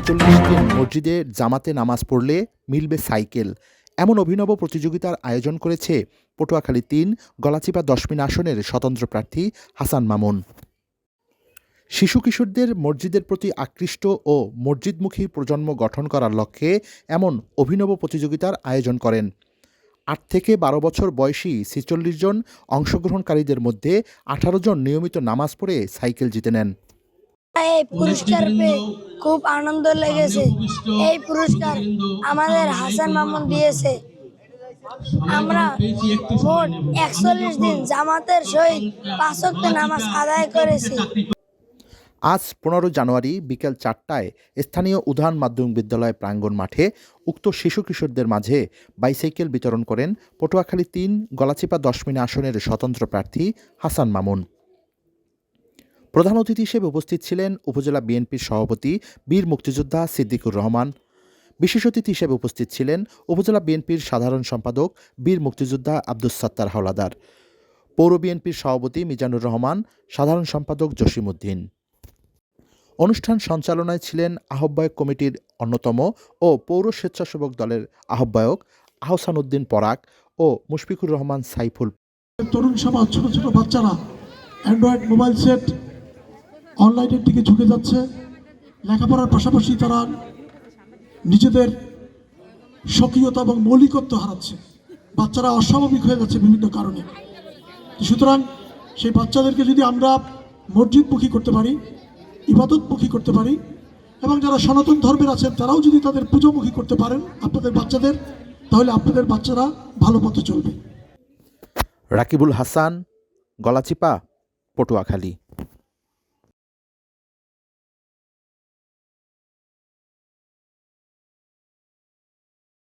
৪৬ দিন মসজিদে জামাতে নামাজ পড়লে মিলবে সাইকেল, এমন অভিনব প্রতিযোগিতার আয়োজন করেছে পটুয়াখালী ৩ গলাচিপা দশমিন আসনের স্বতন্ত্র প্রার্থী হাসান মামুন। শিশু কিশোরদের মসজিদের প্রতি আকৃষ্ট ও মসজিদমুখী প্রজন্ম গঠন করার লক্ষ্যে এমন অভিনব প্রতিযোগিতার আয়োজন করেন। ৮ থেকে ১২ বছর বয়সী ৪৬ জন অংশগ্রহণকারীদের মধ্যে ১৮ জন নিয়মিত নামাজ পড়ে সাইকেল জিতে নেন। এই পুরস্কার পেয়ে খুব আনন্দ লেগেছে। এই পুরস্কার আমাদের হাসান মামুন দিয়েছে। আমরা মোট ৪১ দিন জামাতের সহিত ৫ ওয়াক্ত নামাজ আদায় করেছি। আজ ১৫ জানুয়ারি বিকেল ৪টায় স্থানীয় উদান মাধ্যমিক বিদ্যালয় প্রাঙ্গণ মাঠে উক্ত শিশু কিশোরদের মাঝে বাইসাইকেল বিতরণ করেন পটুয়াখালী ৩ গলাচিপা দশমিন আসনের স্বতন্ত্র প্রার্থী হাসান মামুন। প্রধান অতিথি হিসেবে উপস্থিত ছিলেন উপজেলা বিএনপির সভাপতি বীর মুক্তিযোদ্ধা সিদ্দিকুর রহমান। বিশেষ অতিথি হিসেবে উপস্থিত ছিলেন উপজেলা বিএনপির সাধারণ সম্পাদক বীর মুক্তিযোদ্ধা আব্দুস সাত্তার হাওলাদার, পৌর বিএনপির সভাপতি মিজানুর রহমান, সাধারণ সম্পাদক জসিমউদ্দিন। অনুষ্ঠান সঞ্চালনায় ছিলেন আহ্বায়ক কমিটির অন্যতম ও পৌর স্বেচ্ছাসেবক দলের আহ্বায়ক আহসান উদ্দিন পরাগ ও মুশফিকুর রহমান সাইফুল। তরুণ সমাজ, ছোট ছোট বাচ্চারা অ্যান্ড্রয়েড মোবাইল সেট, অনলাইনের দিকে ঝুঁকে যাচ্ছে। লেখাপড়ার পাশাপাশি তারা নিজেদের স্বকীয়তা এবং মৌলিকত্ব হারাচ্ছে। বাচ্চারা অস্বাভাবিক হয়ে যাচ্ছে বিভিন্ন কারণে। সুতরাং সেই বাচ্চাদেরকে যদি আমরা মসজিদমুখী করতে পারি, ইবাদতমুখী করতে পারি, এবং যারা সনাতন ধর্মের আছেন তারাও যদি তাদের পুজোমুখী করতে পারেন আপনাদের বাচ্চাদের, তাহলে আপনাদের বাচ্চারা ভালো পথে চলবে। রাকিবুল হাসান, গলাচিপা, পটুয়াখালী।